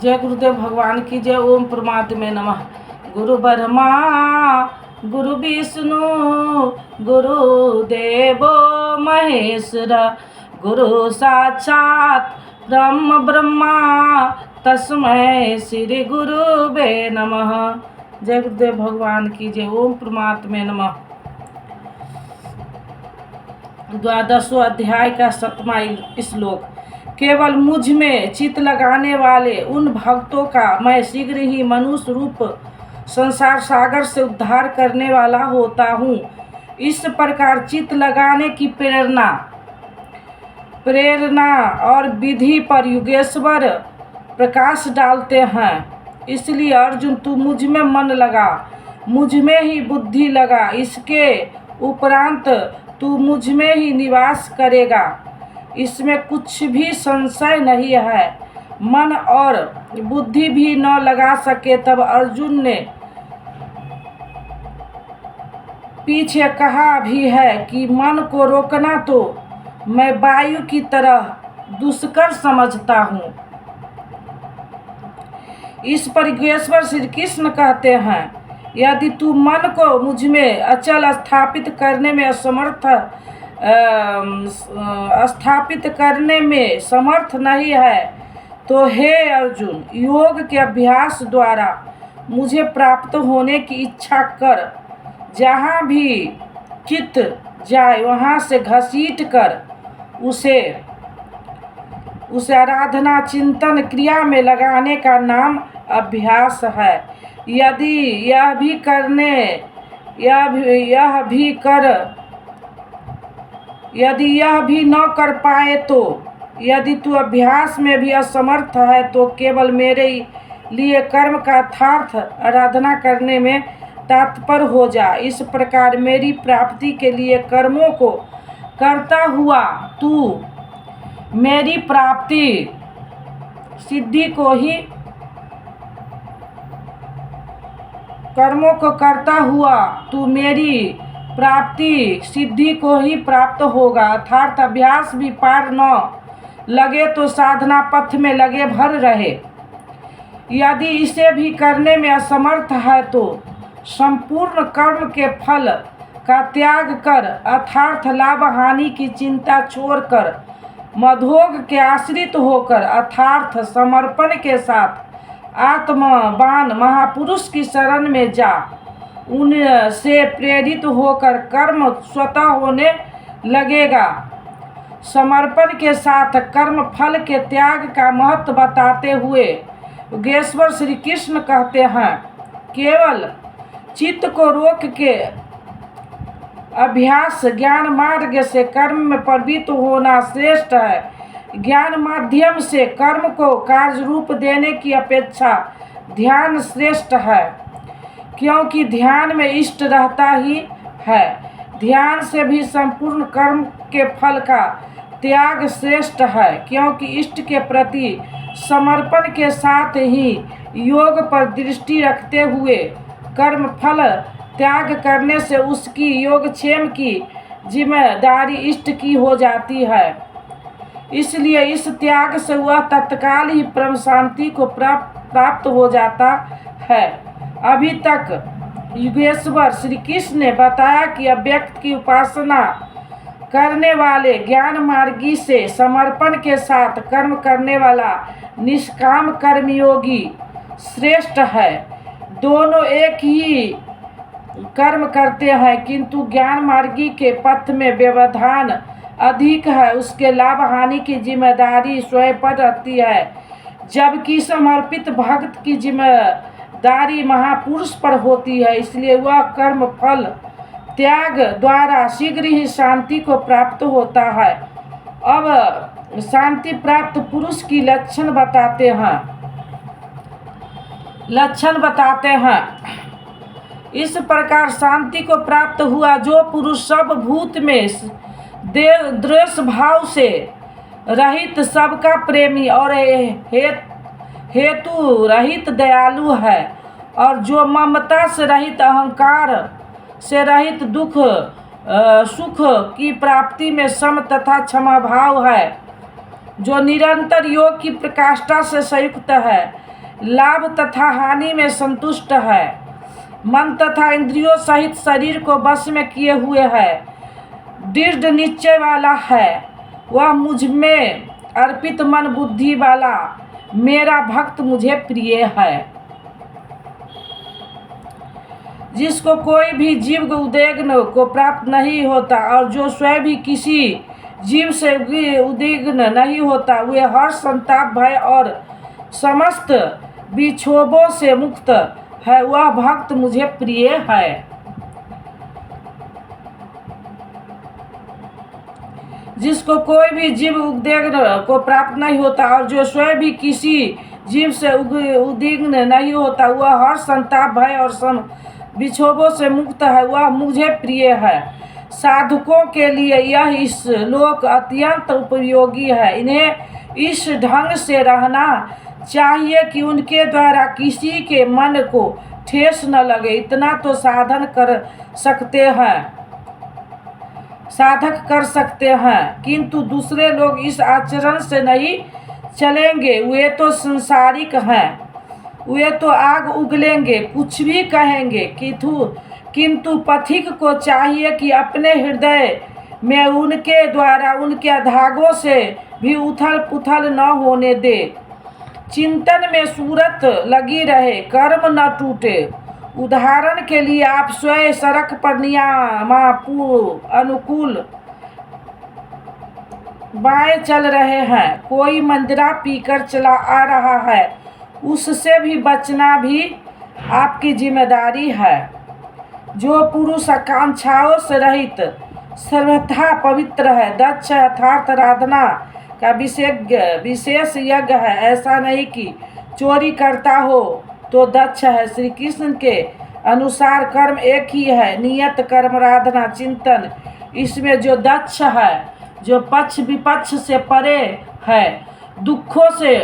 जय गुरुदेव भगवान की जय। ओम परमात्मे नमः। गुरु ब्रह्मा गुरु विष्णु गुरुदेवो महेश्वर, गुरु साक्षात ब्रह्म ब्रह्मा तस्मै श्री गुरुवे नमः। जय गुरुदेव भगवान की जय। ओम परमात्मे नमः। 12वां अध्याय का 7वां श्लोक। केवल मुझ में चित्त लगाने वाले उन भक्तों का मैं शीघ्र ही मनुष्य रूप संसार सागर से उद्धार करने वाला होता हूँ। इस प्रकार चित्त लगाने की प्रेरणा और विधि पर युगेश्वर प्रकाश डालते हैं। इसलिए अर्जुन, तू मुझ में मन लगा, मुझ में ही बुद्धि लगा, इसके उपरांत तू मुझ में ही निवास करेगा, इसमें कुछ भी संशय नहीं है। मन और बुद्धि भी न लगा सके तब अर्जुन ने पीछे कहा भी है कि मन को रोकना तो मैं वायु की तरह दुष्कर समझता हूँ। इस पर योगेश्वर श्री कृष्ण कहते हैं, यदि तू मन को मुझ में अचल स्थापित करने में समर्थ नहीं है तो हे अर्जुन, योग के अभ्यास द्वारा मुझे प्राप्त होने की इच्छा कर। जहाँ भी चित्त जाए वहाँ से घसीट कर उसे आराधना चिंतन क्रिया में लगाने का नाम अभ्यास है। यदि यह भी न कर पाए तो, यदि तू अभ्यास में भी असमर्थ है तो केवल मेरे लिए कर्म का यथार्थ आराधना करने में तत्पर हो जा। इस प्रकार मेरी प्राप्ति के लिए कर्मों को करता हुआ तू मेरी प्राप्ति सिद्धि को ही प्राप्त होगा। अर्थात अभ्यास भी पार न लगे तो साधना पथ में लगे भर रहे। यदि इसे भी करने में असमर्थ है तो संपूर्ण कर्म के फल का त्याग कर, अर्थात लाभ हानि की चिंता छोड़कर मधोग के आश्रित होकर, अर्थात समर्पण के साथ आत्मवान महापुरुष की शरण में जा। उनसे प्रेरित होकर कर्म स्वतः होने लगेगा। समर्पण के साथ कर्म फल के त्याग का महत्व बताते हुए योगेश्वर श्री कृष्ण कहते हैं, केवल चित्त को रोक के अभ्यास ज्ञान मार्ग से कर्म में प्रवृत्त होना श्रेष्ठ है। ज्ञान माध्यम से कर्म को कार्य रूप देने की अपेक्षा ध्यान श्रेष्ठ है, क्योंकि ध्यान में इष्ट रहता ही है। ध्यान से भी संपूर्ण कर्म के फल का त्याग श्रेष्ठ है, क्योंकि इष्ट के प्रति समर्पण के साथ ही योग पर दृष्टि रखते हुए कर्म फल त्याग करने से उसकी योगक्षेम की जिम्मेदारी इष्ट की हो जाती है। इसलिए इस त्याग से वह तत्काल ही परम शांति को प्राप्त हो जाता है। अभी तक योगेश्वर श्री कृष्ण ने बताया कि अव्यक्त की उपासना करने वाले ज्ञान मार्गी से समर्पण के साथ कर्म करने वाला निष्काम कर्मयोगी श्रेष्ठ है। दोनों एक ही कर्म करते हैं, किंतु ज्ञान मार्गी के पथ में व्यवधान अधिक है, उसके लाभ हानि की जिम्मेदारी स्वयं पर रहती है, जबकि समर्पित भक्त की जिम्मेदारी महापुरुष पर होती है। इसलिए वह कर्म फल त्याग द्वारा शीघ्र ही शांति को प्राप्त होता है। अब शांति प्राप्त पुरुष की लक्षण बताते हैं। इस प्रकार शांति को प्राप्त हुआ जो पुरुष सब भूत में द्वेष भाव से रहित, सबका प्रेमी और हेतु रहित दयालु है, और जो ममता से रहित, अहंकार से रहित, सुख की प्राप्ति में सम तथा क्षमा भाव है, जो निरंतर योग की प्रकाष्ठा से संयुक्त है, लाभ तथा हानि में संतुष्ट है, मन तथा इंद्रियों सहित शरीर को वश में किए हुए है, दृढ़ निश्चय वाला है, वह मुझ में अर्पित मन बुद्धि वाला मेरा भक्त मुझे प्रिय है। जिसको कोई भी जीव उद्विग्न को प्राप्त नहीं होता और जो स्वयं भी किसी जीव से उद्विग्न नहीं होता, वे हर्ष संताप भय और समस्त विक्षोभों से मुक्त है, वह भक्त मुझे प्रिय है। जिसको कोई भी जीव उद्विग्न को प्राप्त नहीं होता और जो स्वयं भी किसी जीव से उद्विग्न नहीं होता, वह हर्ष संताप भय और विक्षोभों से मुक्त है, वह मुझे प्रिय है। साधकों के लिए यह श्लोक अत्यंत उपयोगी है। इन्हें इस ढंग से रहना चाहिए कि उनके द्वारा किसी के मन को ठेस न लगे। इतना तो साधक कर सकते हैं, किंतु दूसरे लोग इस आचरण से नहीं चलेंगे। वे तो संसारिक हैं, वे तो आग उगलेंगे, कुछ भी कहेंगे, किंतु पथिक को चाहिए कि अपने हृदय में उनके द्वारा उनके धागों से भी उथल पुथल न होने दे। चिंतन में सूरत लगी रहे, कर्म न टूटे। उदाहरण के लिए आप स्वयं सड़क पर अनुकूल बाएं चल रहे हैं, कोई मंजरा पीकर चला आ रहा है, उससे भी बचना भी आपकी जिम्मेदारी है। जो पुरुष आकांक्षाओं से रहित सर्वथा पवित्र है, दक्ष यथार्थ आराधना का विशेष यज्ञ है। ऐसा नहीं कि चोरी करता हो तो दक्ष है। श्री कृष्ण के अनुसार कर्म एक ही है, नियत कर्म आराधना चिंतन। इसमें जो दक्ष है, जो पक्ष विपक्ष से परे है, दुखों से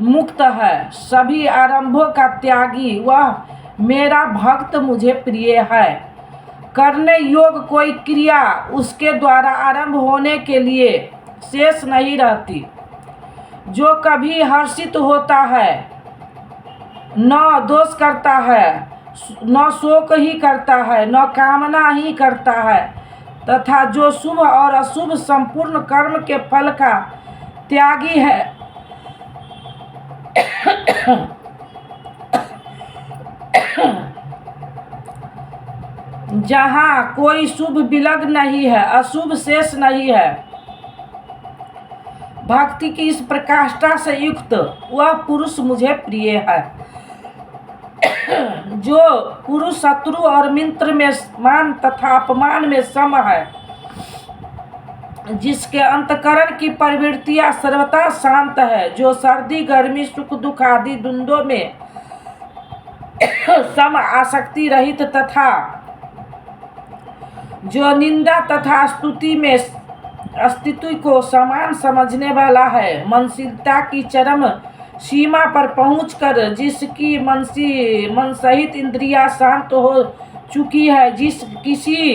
मुक्त है, सभी आरंभों का त्यागी, वह मेरा भक्त मुझे प्रिय है। करने योग कोई क्रिया उसके द्वारा आरंभ होने के लिए शेष नहीं रहती। जो कभी हर्षित होता है, न दोष करता है, न शोक ही करता है, न कामना ही करता है, तथा जो शुभ और अशुभ संपूर्ण कर्म के फल का त्यागी है, जहाँ कोई शुभ विलग नहीं है, अशुभ शेष नहीं है, भक्ति की इस प्रकाष्ठा से युक्त वह पुरुष मुझे प्रिय है। जो पुरुष शत्रु और मित्र में मान तथा अपमान में सम है, जिसके अंतकरण की प्रवृत्तियां सर्वथा शांत है, जो सर्दी गर्मी सुख दुख आदि द्वंद्वों में सम आसक्ति रहित तथा जो निंदा तथा स्तुति में अस्तित्व को समान समझने वाला है, मनशीलता की चरम सीमा पर पहुंचकर जिसकी मन सहित इंद्रियां शांत हो चुकी है, जिस किसी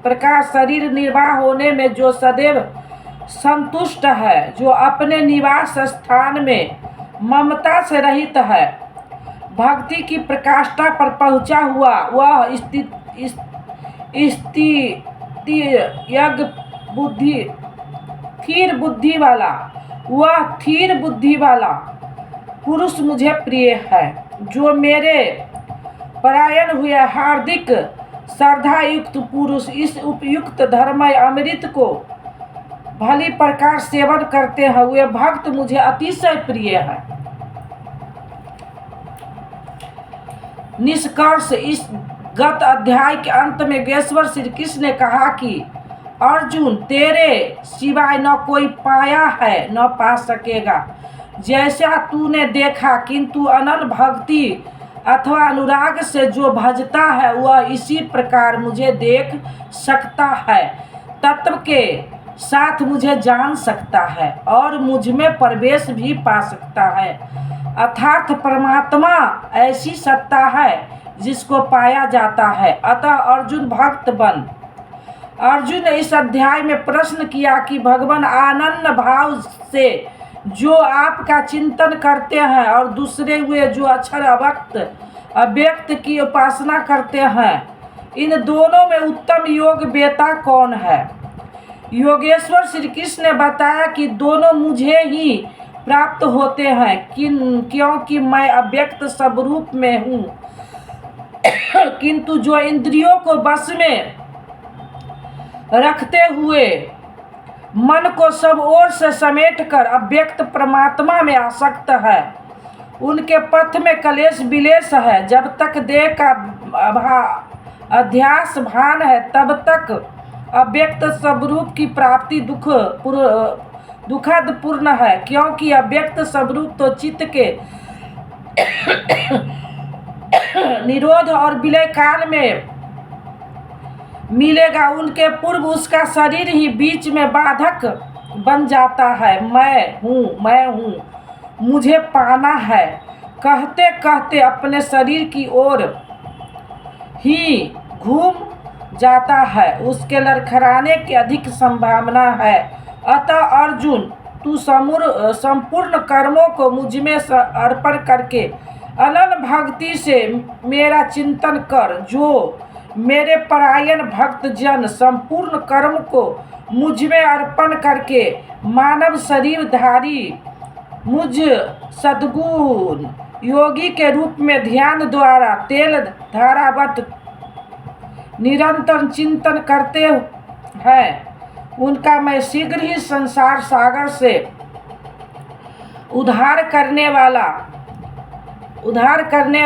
प्रकार शरीर निर्वाह होने में जो सदैव संतुष्ट है, जो अपने निवास स्थान में ममता से रहित है, भक्ति की प्रकाष्ठा पर पहुंचा हुआ, वह थीर बुद्धि वाला पुरुष मुझे प्रिय है। जो मेरे परायण हुए हार्दिक श्रद्धा युक्त पुरुष इस उपयुक्त धर्मय अमृत को भली प्रकार सेवन करते हैं, वे भक्त मुझे अतिशय प्रिय है। निष्कर्ष, इस गत अध्याय के अंत में गेश्वर श्री कृष्ण ने कहा कि अर्जुन, तेरे सिवाय न कोई पाया है न पा सकेगा। जैसा तूने देखा, किंतु अनन्य भक्ति अथवा अनुराग से जो भजता है, वह इसी प्रकार मुझे देख सकता है, तत्व के साथ मुझे जान सकता है और मुझ में प्रवेश भी पा सकता है। अर्थात परमात्मा ऐसी सत्ता है जिसको पाया जाता है। अतः अर्जुन भक्त बन। अर्जुन ने इस अध्याय में प्रश्न किया कि भगवान आनंद भाव से जो आपका चिंतन करते हैं और दूसरे हुए जो अक्षर अव्यक्त की उपासना करते हैं, इन दोनों में उत्तम योग वेता कौन है? योगेश्वर श्री कृष्ण ने बताया कि दोनों मुझे ही प्राप्त होते हैं, क्योंकि मैं अव्यक्त स्वरूप में हूँ। किंतु जो इंद्रियों को बस में रखते हुए मन को सब ओर से समेटकर अव्यक्त परमात्मा में आसक्त है, उनके पथ में कलेश विलेश है। जब तक देह का अध्यास भान है, तब तक अव्यक्त स्वरूप की प्राप्ति दुखद पूर्ण है, क्योंकि अव्यक्त स्वरूप तो चित्त के निरोध और विलय काल में मिलेगा। उनके पूर्व उसका शरीर ही बीच में बाधक बन जाता है। मैं हूँ, मुझे पाना है कहते कहते अपने शरीर की ओर ही घूम जाता है। उसके लड़खड़ाने की अधिक संभावना है। अतः अर्जुन, तू संपूर्ण कर्मों को मुझ में अर्पण करके अनन्य भक्ति से मेरा चिंतन कर। जो मेरे परायण भक्त जन संपूर्ण कर्म को मुझ में अर्पण करके मानव शरीर धारी मुझ सद्गुण योगी के रूप में ध्यान द्वारा तेल धारावत निरंतर चिंतन करते हैं, उनका मैं शीघ्र ही संसार सागर से उद्धार करने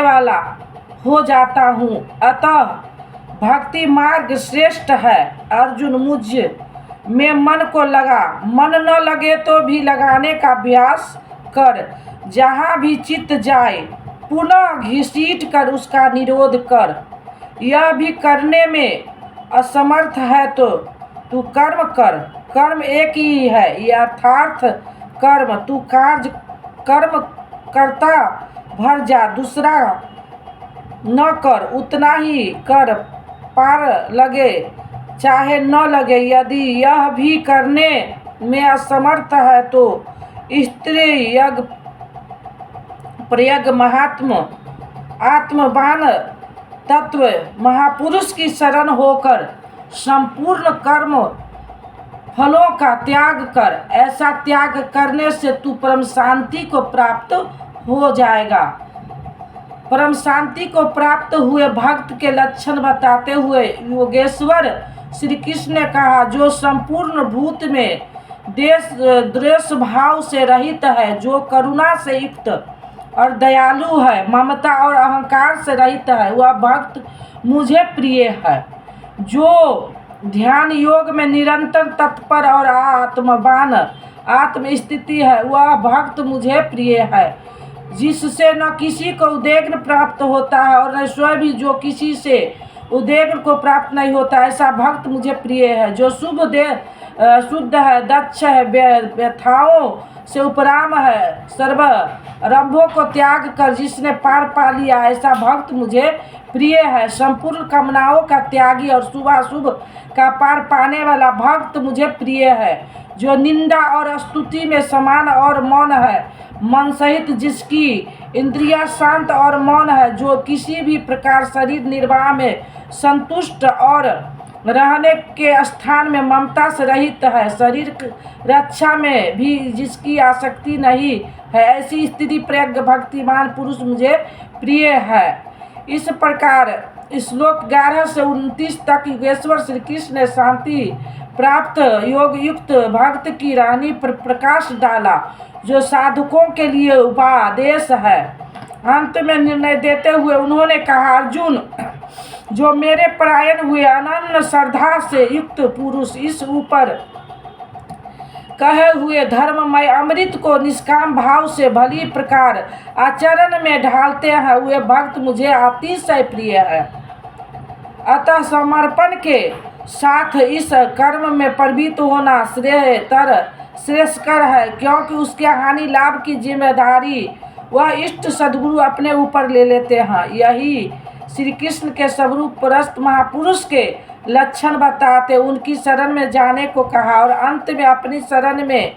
वाला हो जाता हूँ। अतः भक्ति मार्ग श्रेष्ठ है। अर्जुन, मुझ में मन को लगा, मन न लगे तो भी लगाने का अभ्यास कर। जहाँ भी चित्त जाए पुनः घसीट कर उसका निरोध कर। यह भी करने में असमर्थ है तो तू कर्म कर। कर्म एक ही है, यथार्थ कर्म। तू कर्म करता भर जा, दूसरा न कर, उतना ही कर, पार लगे चाहे न लगे। यदि यह भी करने में असमर्थ है तो स्त्री यज्ञ प्रयज्ञ महात्म आत्मवान तत्व महापुरुष की शरण होकर संपूर्ण कर्म फलों का त्याग कर। ऐसा त्याग करने से तू परम शांति को प्राप्त हो जाएगा। परम शांति को प्राप्त हुए भक्त के लक्षण बताते हुए योगेश्वर श्री कृष्ण ने कहा, जो संपूर्ण भूत में द्वेष भाव से रहित है, जो करुणा से युक्त और दयालु है, ममता और अहंकार से रहित है, वह भक्त मुझे प्रिय है। जो ध्यान योग में निरंतर तत्पर और आत्मवान आत्मस्थिति है, वह भक्त मुझे प्रिय है। जिससे न किसी को उद्वेग प्राप्त होता है और न स्वयं भी जो किसी से उद्वेग को प्राप्त नहीं होता, ऐसा भक्त मुझे प्रिय है। जो शुद्ध है, दक्ष है, व्यथाओं से उपराम है, सर्व रंभों को त्याग कर जिसने पार पा लिया, ऐसा भक्त मुझे प्रिय है। संपूर्ण कामनाओं का त्यागी और शुभाशुभ का पार पाने वाला भक्त मुझे प्रिय है। जो निंदा और स्तुति में समान और मौन है, मन सहित जिसकी इंद्रियां शांत और मौन है, जो किसी भी प्रकार शरीर निर्वाह में संतुष्ट और रहने के स्थान में ममता से रहित है, शरीर रक्षा में भी जिसकी आसक्ति नहीं है, ऐसी स्थिति प्रज्ञ भक्तिमान पुरुष मुझे प्रिय है। इस प्रकार श्लोक 11 से 29 तक योगेश्वर श्री कृष्ण ने शांति प्राप्त योग युक्त भक्त की रानी पर प्रकाश डाला, जो साधकों के लिए उपदेश है। अंत में निर्णय देते हुए उन्होंने कहा, अर्जुन, जो मेरे परायण हुए अनन्य श्रद्धा से युक्त पुरुष इस ऊपर कहे हुए धर्ममय अमृत को निष्काम भाव से भली प्रकार आचरण में ढालते हैं, वे भक्त मुझे अतिशय प्रिय है। अतः समर्पण के साथ इस कर्म में प्रवृत्त होना श्रेयस्कर है, क्योंकि उसके हानि लाभ की जिम्मेदारी वह इष्ट सद्गुरु अपने ऊपर ले लेते हैं। यही श्री कृष्ण के स्वरूप परस्त महापुरुष के लक्षण बताते उनकी शरण में जाने को कहा और अंत में अपनी शरण में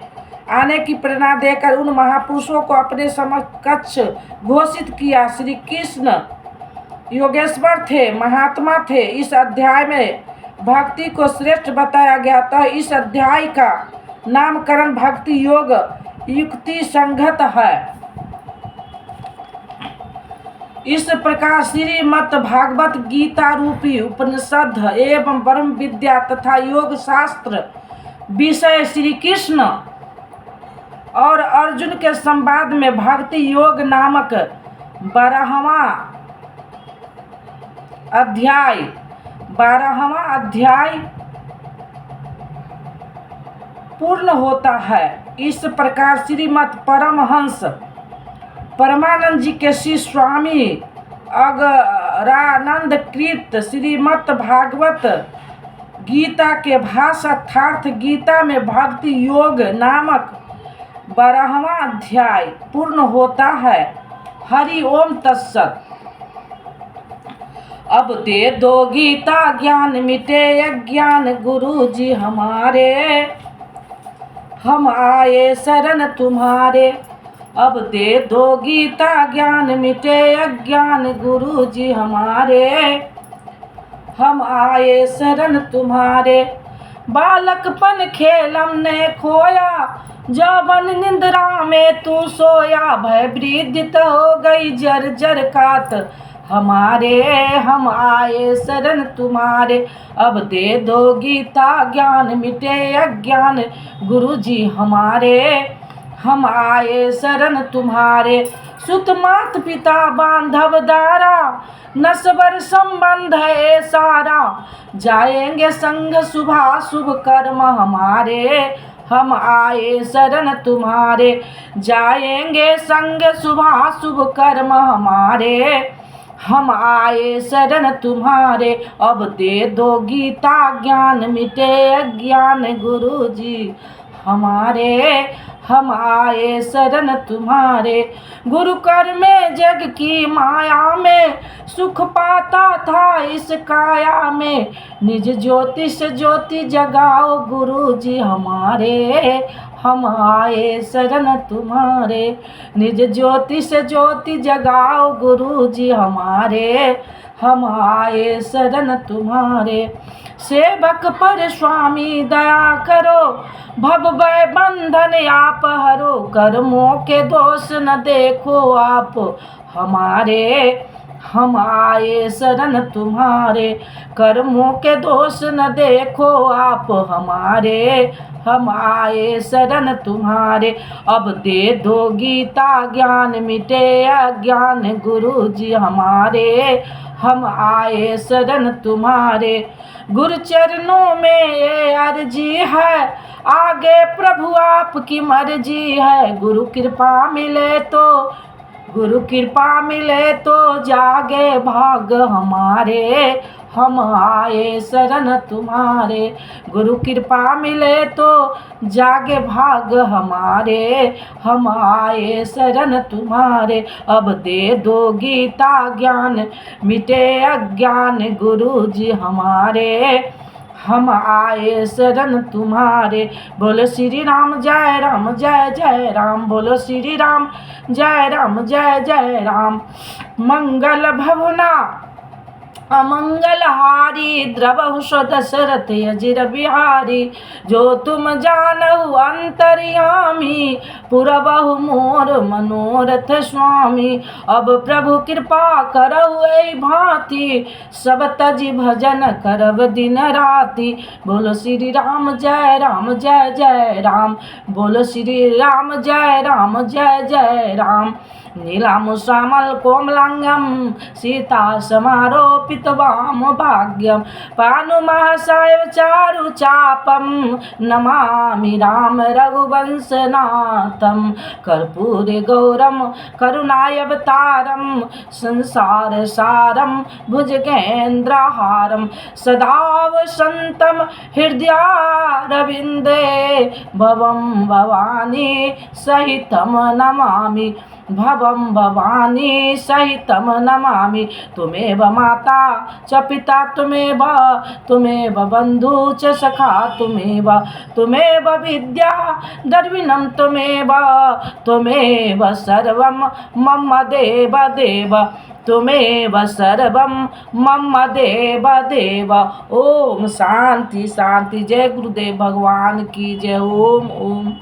आने की प्रेरणा देकर उन महापुरुषों को अपने समकक्ष घोषित किया। श्री कृष्ण योगेश्वर थे, महात्मा थे। इस अध्याय में भक्ति को श्रेष्ठ बताया गया। तो इस अध्याय का नामकरण भक्ति योग युक्ति संगत है। इस प्रकार श्रीमद् भागवत गीता रूपी उपनिषद एवं ब्रह्म विद्या तथा योग शास्त्र विषय श्री कृष्ण और अर्जुन के संवाद में भक्ति योग नामक 12वां अध्याय पूर्ण होता है। इस प्रकार श्रीमद् परमहंस परमानंद जी के श्री स्वामी अगरानंद कृत श्रीमद् भागवत गीता के भाष्यार्थ गीता में भक्ति योग नामक 12वां अध्याय पूर्ण होता है। हरि ओम तत्सत। अब दे दो गीता ज्ञान मिटे अज्ञान, गुरु जी हमारे हम आए शरण तुम्हारे। अब दे दो गीता ज्ञान मिटे अज्ञान, गुरु जी हमारे हम आए शरण तुम्हारे। बालकपन खेल हमने खोया, जवन निंद्रा में तू सोया। भय वृद्धित हो गई जर्जर कात हमारे, हम आए शरण तुम्हारे। अब दे दो गीता ज्ञान मिटे अज्ञान, गुरु जी हमारे हम आए शरण तुम्हारे। सुत मात पिता बांधव दारा, नस्वर संबंध है सारा। जाएंगे संग शुभा शुभ कर्म हमारे, हम आए शरण तुम्हारे। जाएंगे संग शुभा शुभ कर्म हमारे, हम आए शरण तुम्हारे। अब दे दो गीता ज्ञान मिटे अज्ञान, गुरु जी हमारे हम आए शरण तुम्हारे। गुरु कर में जग की माया में सुख पाता था इस काया में। निज ज्योति से ज्योति जगाओ गुरु जी हमारे, हम आए शरण तुम्हारे। निज ज्योति से ज्योति जगाओ गुरु जी हमारे, हम आए शरण तुम्हारे। सेवक पर स्वामी दया करो, भव भय बंधन आप हरो। कर्मों के दोष न देखो आप हमारे, हम आए शरण तुम्हारे। कर्मों के दोष न देखो आप हमारे, हम आए शरण तुम्हारे। अब दे दो गीता ज्ञान मिटे अज्ञान, गुरु जी हमारे हम आए शरण तुम्हारे। गुरु चरणों में ये अर्जी है, आगे प्रभु आपकी मर्जी है। गुरु कृपा मिले तो जागे भाग हमारे, हम आए शरण तुम्हारे। गुरु कृपा मिले तो जागे भाग हमारे, हम आए शरण तुम्हारे। अब दे दो गीता ज्ञान मिटे अज्ञान, गुरु जी हमारे हम आए शरण तुम्हारे। बोलो श्री राम जय राम जय जय राम। बोलो श्री राम जय राम जय जय राम। मंगल भवना अमंगल हारी, द्रवहु सो दशरथ अजिर बिहारी। जो तुम जानहु अंतर्यामी, पुरबहु मोर मनोरथ स्वामी। अब प्रभु कृपा करहु एहि भांति, सब तजि भजन करब दिन राति। बोलो श्री राम जय राम जय जय राम। बोलो श्री राम जय राम जय जय राम। नीलाम श्यामल कोमलांगम, सीता समारोपित वाम भाग्यम। पानु महासाय चारु चापम, नमामि राम रघुवंशनाथम। कर्पूरे गौरम करुणावतारम, संसार सारम भुजगेन्द्रहारम। सदा वसंतम हृदयारविंदे, भवम भवानी सहितम नमामि। भवं भवानी सहितं नमामि। त्वमेव माता च पिता त्वमेव बन्धु च सखा त्वमेव विद्या द्रविणं त्वमेव सर्वं मम देव देव। त्वमेव सर्वं मम देव देव। ओम शांति शांति। जय गुरुदेव भगवान की जय। ओम ओम।